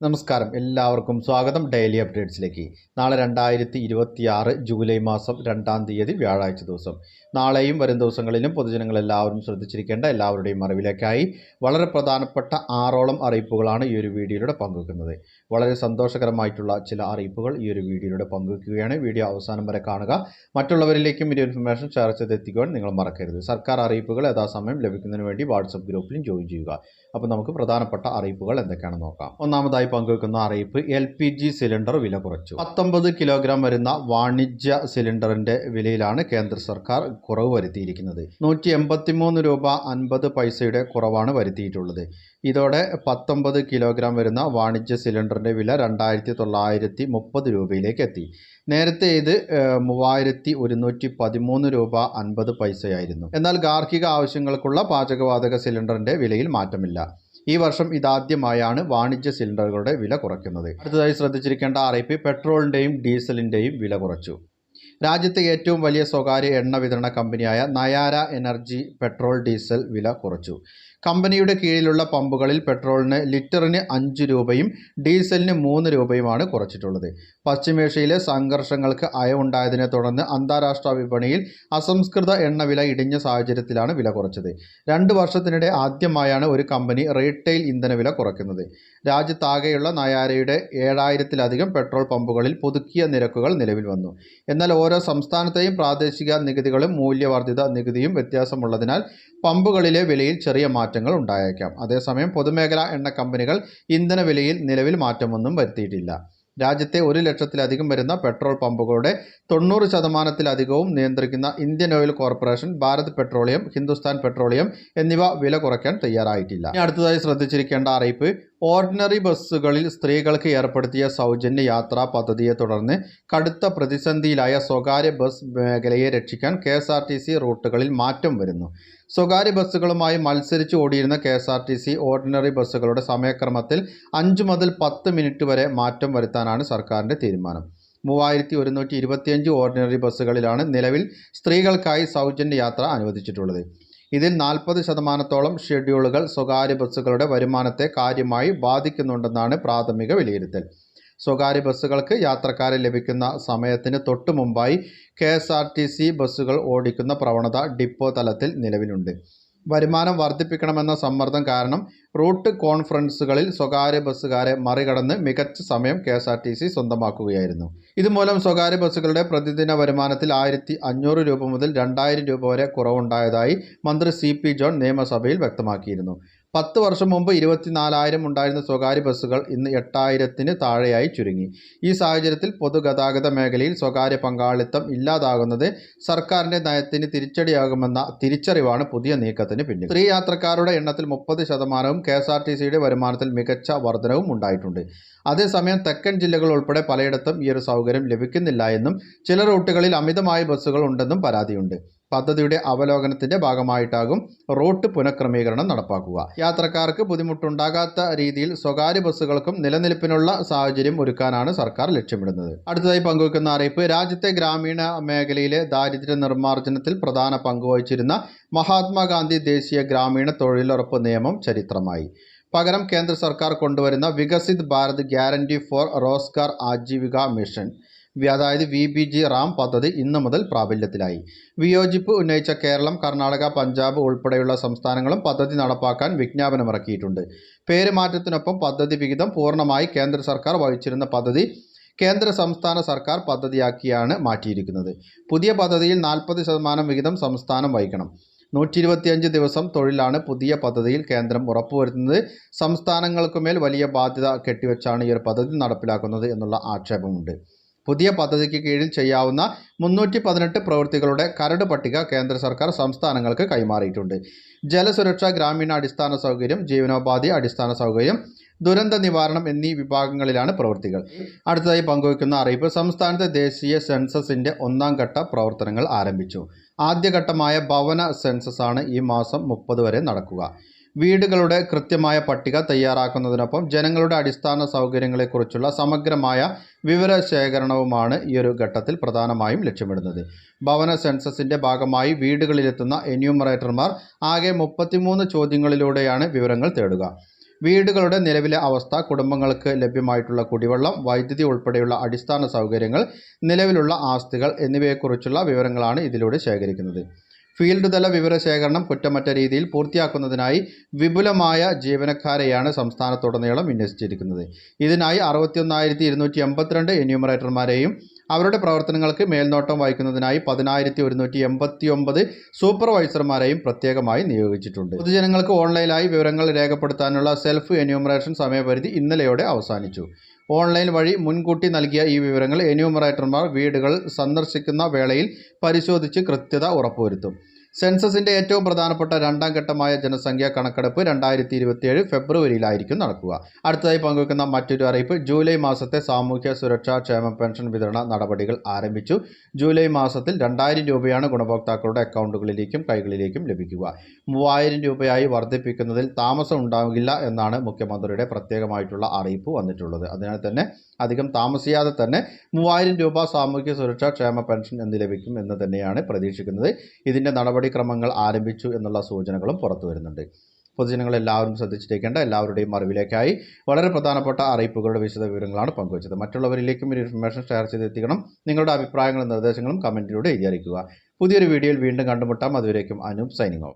നമസ്കാരം, എല്ലാവർക്കും സ്വാഗതം ഡെയിലി അപ്ഡേറ്റ്സിലേക്ക്. നാളെ 2026 ജൂലൈ മാസം 2-ാം തീയതി വ്യാഴാഴ്ച ദിവസം. നാളെയും വരും ദിവസങ്ങളിലും പൊതുജനങ്ങളെല്ലാവരും ശ്രദ്ധിച്ചിരിക്കേണ്ട എല്ലാവരുടെയും അറിവിലേക്കായി വളരെ പ്രധാനപ്പെട്ട 6ഓളം അറിയിപ്പുകളാണ് ഈ ഒരു വീഡിയോയിലൂടെ പങ്കുവെക്കുന്നത്. വളരെ സന്തോഷകരമായിട്ടുള്ള ചില അറിയിപ്പുകൾ ഈ ഒരു വീഡിയോയിലൂടെ പങ്കുവെക്കുകയാണ്. വീഡിയോ അവസാനം വരെ കാണുക. മറ്റുള്ളവരിലേക്കും ഈ ഇൻഫർമേഷൻ ഷെയർ ചെയ്തെത്തിക്കുവാൻ നിങ്ങൾ മറക്കരുത്. സർക്കാർ അറിയിപ്പുകൾ യഥാസമയം ലഭിക്കുന്നതിന് വേണ്ടി വാട്സപ്പ് ഗ്രൂപ്പിലും ജോയിൻ ചെയ്യുക. അപ്പോൾ നമുക്ക് പ്രധാനപ്പെട്ട അറിയിപ്പുകൾ എന്തൊക്കെയാണെന്ന് നോക്കാം. ഒന്നാമതായി പങ്കുവെക്കുന്ന അറിയിപ്പ്, LPG സിലിണ്ടർ വില കുറച്ചു. 19 കിലോഗ്രാം വരുന്ന വാണിജ്യ സിലിണ്ടറിന്റെ വിലയിലാണ് കേന്ദ്ര സർക്കാർ കുറവ് വരുത്തിയിരിക്കുന്നത്. 183 രൂപ 50 പൈസയുടെ കുറവാണ് വരുത്തിയിട്ടുള്ളത്. ഇതോടെ 19 കിലോഗ്രാം വരുന്ന വാണിജ്യ സിലിണ്ടറിന്റെ വില 2930 രൂപയിലേക്ക് എത്തി. നേരത്തെ ഇത് 3113 രൂപ 50 പൈസയായിരുന്നു. എന്നാൽ ഗാർഹിക ആവശ്യങ്ങൾക്കുള്ള പാചകവാതക സിലിണ്ടറിന്റെ വിലയിൽ മാറ്റമില്ല. ഈ വർഷം ഇതാദ്യമായാണ് വാണിജ്യ സിലിണ്ടറുകളുടെ വില കുറയ്ക്കുന്നത്. അടുത്തതായി ശ്രദ്ധിച്ചിരിക്കേണ്ട അറിയിപ്പ്, പെട്രോളിന്റെയും ഡീസലിന്റെയും വില കുറച്ചു. രാജ്യത്തെ ഏറ്റവും വലിയ സ്വകാര്യ എണ്ണ വിതരണ കമ്പനിയായ നയാര എനർജി പെട്രോൾ ഡീസൽ വില കുറച്ചു. കമ്പനിയുടെ കീഴിലുള്ള പമ്പുകളിൽ പെട്രോളിന് ലിറ്ററിന് 5 രൂപയും ഡീസലിന് 3 രൂപയുമാണ് കുറച്ചിട്ടുള്ളത്. പശ്ചിമേഷ്യയിലെ സംഘർഷങ്ങൾക്ക് അയവുണ്ടായതിനെ തുടർന്ന് അന്താരാഷ്ട്ര വിപണിയിൽ അസംസ്കൃത എണ്ണ വില ഇടിഞ്ഞ സാഹചര്യത്തിലാണ് വില കുറച്ചത്. 2 വർഷത്തിനിടെ ആദ്യമായാണ് ഒരു കമ്പനി റീറ്റെയിൽ ഇന്ധനവില കുറയ്ക്കുന്നത്. രാജ്യത്താകെയുള്ള നയാരയുടെ 7000-ലധികം പെട്രോൾ പമ്പുകളിൽ പുതുക്കിയ നിരക്കുകൾ നിലവിൽ വന്നു. എന്നാൽ ഓരോ സംസ്ഥാനത്തെയും പ്രാദേശിക നികുതികളും മൂല്യവർദ്ധിത നികുതിയും വ്യത്യാസമുള്ളതിനാൽ പമ്പുകളിലെ വിലയിൽ ചെറിയ മാറ്റങ്ങൾ ഉണ്ടായേക്കാം. അതേസമയം പൊതുമേഖലാ എണ്ണ കമ്പനികൾ ഇന്ധന വിലയിൽ നിലവിൽ മാറ്റമൊന്നും വരുത്തിയിട്ടില്ല. രാജ്യത്തെ 1 ലക്ഷത്തിലധികം വരുന്ന പെട്രോൾ പമ്പുകളുടെ 90%-ലധികവും നിയന്ത്രിക്കുന്ന Indian oil corporation, Bharat petroleum, Hindustan petroleum എന്നിവ വില കുറയ്ക്കാൻ തയ്യാറായിട്ടില്ല. അടുത്തതായി ശ്രദ്ധിച്ചിരിക്കേണ്ട അറിയിപ്പ്, ഓർഡിനറി ബസ്സുകളിൽ സ്ത്രീകൾക്ക് ഏർപ്പെടുത്തിയ സൗജന്യ യാത്രാ പദ്ധതിയെ തുടർന്ന് കടുത്ത പ്രതിസന്ധിയിലായ സ്വകാര്യ ബസ് മേഖലയെ രക്ഷിക്കാൻ KSRTC റൂട്ടുകളിൽ മാറ്റം വരുന്നു. സ്വകാര്യ ബസ്സുകളുമായി മത്സരിച്ച് ഓടിയിരുന്ന KSRTC ഓർഡിനറി ബസ്സുകളുടെ സമയക്രമത്തിൽ 5 മുതൽ 10 മിനിറ്റ് വരെ മാറ്റം വരുത്താനാണ് സർക്കാരിൻ്റെ തീരുമാനം. 3125 ഓർഡിനറി ബസ്സുകളിലാണ് നിലവിൽ സ്ത്രീകൾക്കായി സൗജന്യ യാത്ര അനുവദിച്ചിട്ടുള്ളത്. ഇതിൽ 40%-ഓളം ഷെഡ്യൂളുകൾ സ്വകാര്യ ബസ്സുകളുടെ വരുമാനത്തെ കാര്യമായി ബാധിക്കുന്നുണ്ടെന്നാണ് പ്രാഥമിക വിലയിരുത്തൽ. സ്വകാര്യ ബസ്സുകൾക്ക് യാത്രക്കാരെ ലഭിക്കുന്ന സമയത്തിന് തൊട്ടു മുമ്പായി KSRTC ബസ്സുകൾ ഓടിക്കുന്ന പ്രവണത ഡിപ്പോ തലത്തിൽ നിലവിലുണ്ട്. വരുമാനം വർദ്ധിപ്പിക്കണമെന്ന സമ്മർദ്ദം കാരണം റൂട്ട് കോൺഫറൻസുകളിൽ സ്വകാര്യ ബസ്സുകാരെ മറികടന്ന് മികച്ച സമയം KSRTC സ്വന്തമാക്കുകയായിരുന്നു. ഇതുമൂലം സ്വകാര്യ ബസ്സുകളുടെ പ്രതിദിന വരുമാനത്തിൽ 1500 രൂപ മുതൽ 2000 രൂപ വരെ കുറവുണ്ടായതായി മന്ത്രി CP ജോൺ നിയമസഭയിൽ വ്യക്തമാക്കിയിരുന്നു. 10 വർഷം മുമ്പ് 24,000 ഉണ്ടായിരുന്ന സ്വകാര്യ ബസ്സുകൾ ഇന്ന് 8,000-ന് താഴെയായി ചുരുങ്ങി. ഈ സാഹചര്യത്തിൽ പൊതുഗതാഗത മേഖലയിൽ സ്വകാര്യ പങ്കാളിത്തം ഇല്ലാതാകുന്നത് സർക്കാരിൻ്റെ നയത്തിന് തിരിച്ചടിയാകുമെന്ന തിരിച്ചറിവാണ് പുതിയ നീക്കത്തിന് പിന്നിൽ. സ്ത്രീ യാത്രക്കാരുടെ എണ്ണത്തിൽ 30%-വും KSRTCയുടെ വരുമാനത്തിൽ മികച്ച വർധനവും ഉണ്ടായിട്ടുണ്ട്. അതേസമയം തെക്കൻ ജില്ലകൾ ഉൾപ്പെടെ പലയിടത്തും ഈ ഒരു സൗകര്യം ലഭിക്കുന്നില്ല എന്നും ചില റൂട്ടുകളിൽ അമിതമായ ബസ്സുകൾ ഉണ്ടെന്നും പരാതിയുണ്ട്. പദ്ധതിയുടെ അവലോകനത്തിന്റെ ഭാഗമായിട്ടാകും റൂട്ട് പുനഃക്രമീകരണം നടപ്പാക്കുക. യാത്രക്കാർക്ക് ബുദ്ധിമുട്ടുണ്ടാകാത്ത രീതിയിൽ സ്വകാര്യ ബസ്സുകൾക്കും നിലനിൽപ്പിനുള്ള സാഹചര്യം ഒരുക്കാനാണ് സർക്കാർ ലക്ഷ്യമിടുന്നത്. അടുത്തതായി പങ്കുവെക്കുന്ന അറിയിപ്പ്, രാജ്യത്തെ ഗ്രാമീണ മേഖലയിലെ ദാരിദ്ര്യ നിർമ്മാർജ്ജനത്തിൽ പ്രധാന പങ്കുവഹിച്ചിരുന്ന മഹാത്മാഗാന്ധി ദേശീയ ഗ്രാമീണ തൊഴിലുറപ്പ് നിയമം ചരിത്രമായി. പകരം കേന്ദ്ര സർക്കാർ കൊണ്ടുവരുന്ന Viksit Bharat guarantee four Rozgar Aajeevika mission, അതായത് VBG-RAM പദ്ധതി ഇന്നു മുതൽ പ്രാബല്യത്തിലായി. വിയോജിപ്പ് ഉന്നയിച്ച കേരളം, കർണാടക, പഞ്ചാബ് ഉൾപ്പെടെയുള്ള സംസ്ഥാനങ്ങളും പദ്ധതി നടപ്പാക്കാൻ വിജ്ഞാപനമിറക്കിയിട്ടുണ്ട്. പേരുമാറ്റത്തിനൊപ്പം പദ്ധതി വിഹിതം പൂർണ്ണമായി കേന്ദ്ര സർക്കാർ വഹിച്ചിരുന്ന പദ്ധതി കേന്ദ്ര സംസ്ഥാന സർക്കാർ പദ്ധതിയാക്കിയാണ് മാറ്റിയിരിക്കുന്നത്. പുതിയ പദ്ധതിയിൽ 40% വിഹിതം സംസ്ഥാനം വഹിക്കണം. 125 ദിവസം തൊഴിലാണ് പുതിയ പദ്ധതിയിൽ കേന്ദ്രം ഉറപ്പുവരുത്തുന്നത്. സംസ്ഥാനങ്ങൾക്കുമേൽ വലിയ ബാധ്യത കെട്ടിവെച്ചാണ് ഈ ഒരു പദ്ധതി നടപ്പിലാക്കുന്നത് എന്നുള്ള ആക്ഷേപമുണ്ട്. പുതിയ പദ്ധതിക്ക് കീഴിൽ ചെയ്യാവുന്ന 318 പ്രവൃത്തികളുടെ കരട് പട്ടിക കേന്ദ്ര സർക്കാർ സംസ്ഥാനങ്ങൾക്ക് കൈമാറിയിട്ടുണ്ട്. ജലസുരക്ഷ, ഗ്രാമീണ അടിസ്ഥാന സൗകര്യം, ജീവനോപാധി അടിസ്ഥാന സൗകര്യം, ദുരന്ത നിവാരണം എന്നീ വിഭാഗങ്ങളിലാണ് പ്രവൃത്തികൾ. അടുത്തതായി പങ്കുവയ്ക്കുന്ന അറിയിപ്പ്, സംസ്ഥാനത്തെ ദേശീയ സെൻസസിന്റെ 1-ാം ഘട്ട പ്രവർത്തനങ്ങൾ ആരംഭിച്ചു. ആദ്യഘട്ടമായ ഭവന സെൻസസ് ആണ് ഈ മാസം 30 വരെ നടക്കുക. വീടുകളുടെ കൃത്യമായ പട്ടിക തയ്യാറാക്കുന്നതിനൊപ്പം ജനങ്ങളുടെ അടിസ്ഥാന സൗകര്യങ്ങളെക്കുറിച്ചുള്ള സമഗ്രമായ വിവരശേഖരണവുമാണ് ഈ ഒരു ഘട്ടത്തിൽ പ്രധാനമായും ലക്ഷ്യമിടുന്നത്. ഭവന സെൻസസിന്റെ ഭാഗമായി വീടുകളിലെത്തുന്ന എന്യൂമറേറ്റർമാർ ആകെ 33 ചോദ്യങ്ങളിലൂടെയാണ് വിവരങ്ങൾ തേടുക. വീടുകളുടെ നിലവിലെ അവസ്ഥ, കുടുംബങ്ങൾക്ക് ലഭ്യമായിട്ടുള്ള കുടിവെള്ളം, വൈദ്യുതി ഉൾപ്പെടെയുള്ള അടിസ്ഥാന സൗകര്യങ്ങൾ, നിലവിലുള്ള ആസ്തികൾ എന്നിവയെക്കുറിച്ചുള്ള വിവരങ്ങളാണ് ഇതിലൂടെ ശേഖരിക്കുന്നത്. ഫീൽഡ് തല വിവരശേഖരണം കുറ്റമറ്റ രീതിയിൽ പൂർത്തിയാക്കുന്നതിനായി വിപുലമായ ജീവനക്കാരെയാണ് സംസ്ഥാനത്തുടനീളം വിന്യസിച്ചിരിക്കുന്നത്. ഇതിനായി 61,282 എന്യൂമറേറ്റർമാരെയും അവരുടെ പ്രവർത്തനങ്ങൾക്ക് മേൽനോട്ടം വഹിക്കുന്നതിനായി 10,189 സൂപ്പർവൈസർമാരെയും പ്രത്യേകമായി നിയോഗിച്ചിട്ടുണ്ട്. പൊതുജനങ്ങൾക്ക് ഓൺലൈനായി വിവരങ്ങൾ രേഖപ്പെടുത്താനുള്ള സെൽഫ് എന്യൂമറേഷൻ സമയപരിധി ഇന്നലെയോടെ അവസാനിച്ചു. ഓൺലൈൻ വഴി മുൻകൂട്ടി നൽകിയ ഈ വിവരങ്ങൾ എന്യൂമറേറ്റർമാർ വീടുകൾ സന്ദർശിക്കുന്ന വേളയിൽ പരിശോധിച്ച് കൃത്യത ഉറപ്പുവരുത്തും. സെൻസസിന്റെ ഏറ്റവും പ്രധാനപ്പെട്ട രണ്ടാം ഘട്ടമായ ജനസംഖ്യാ കണക്കെടുപ്പ് 2027 ഫെബ്രുവരിയിലായിരിക്കും നടക്കുക. അടുത്തതായി പങ്കുവയ്ക്കുന്ന മറ്റൊരു അറിയിപ്പ്, ജൂലൈ മാസത്തെ സാമൂഹ്യ സുരക്ഷാ ക്ഷേമ പെൻഷൻ വിതരണ നടപടികൾ ആരംഭിച്ചു. ജൂലൈ മാസത്തിൽ 2,000 രൂപയാണ് ഗുണഭോക്താക്കളുടെ അക്കൗണ്ടുകളിലേക്കും കൈകളിലേക്കും ലഭിക്കുക. 3,000 രൂപയായി വർദ്ധിപ്പിക്കുന്നതിൽ താമസം ഉണ്ടാകില്ല എന്നാണ് മുഖ്യമന്ത്രിയുടെ പ്രത്യേകമായിട്ടുള്ള അറിയിപ്പ് വന്നിട്ടുള്ളത്. അതിനാൽ തന്നെ അധികം താമസിയാതെ തന്നെ 3,000 രൂപ സാമൂഹ്യ സുരക്ഷാ ക്ഷേമ പെൻഷൻ എന്ന് ലഭിക്കും എന്ന് തന്നെയാണ് പ്രതീക്ഷിക്കുന്നത്. ഇതിൻ്റെ നടപടിക്രമങ്ങൾ ആരംഭിച്ചു എന്നുള്ള സൂചനകളും പുറത്തു വരുന്നുണ്ട്. പൊതുജനങ്ങൾ എല്ലാവരും ശ്രദ്ധിച്ചിരിക്കേണ്ട എല്ലാവരുടെയും അറിവിലേക്കായി വളരെ പ്രധാനപ്പെട്ട അറിയിപ്പുകളുടെ വിശദ വിവരങ്ങളാണ് പങ്കുവച്ചത്. മറ്റുള്ളവരിലേക്കും ഈ ഇൻഫർമേഷൻ ഷെയർ ചെയ്തെത്തിക്കണം. നിങ്ങളുടെ അഭിപ്രായങ്ങളും നിർദ്ദേശങ്ങളും കമൻറ്റിലൂടെ എഴുതി അറിയിക്കുക. പുതിയൊരു വീഡിയോയിൽ വീണ്ടും കണ്ടുമുട്ടാം. അതുവരേക്കും അനൂപ് സൈനിങ് ഓഫ്.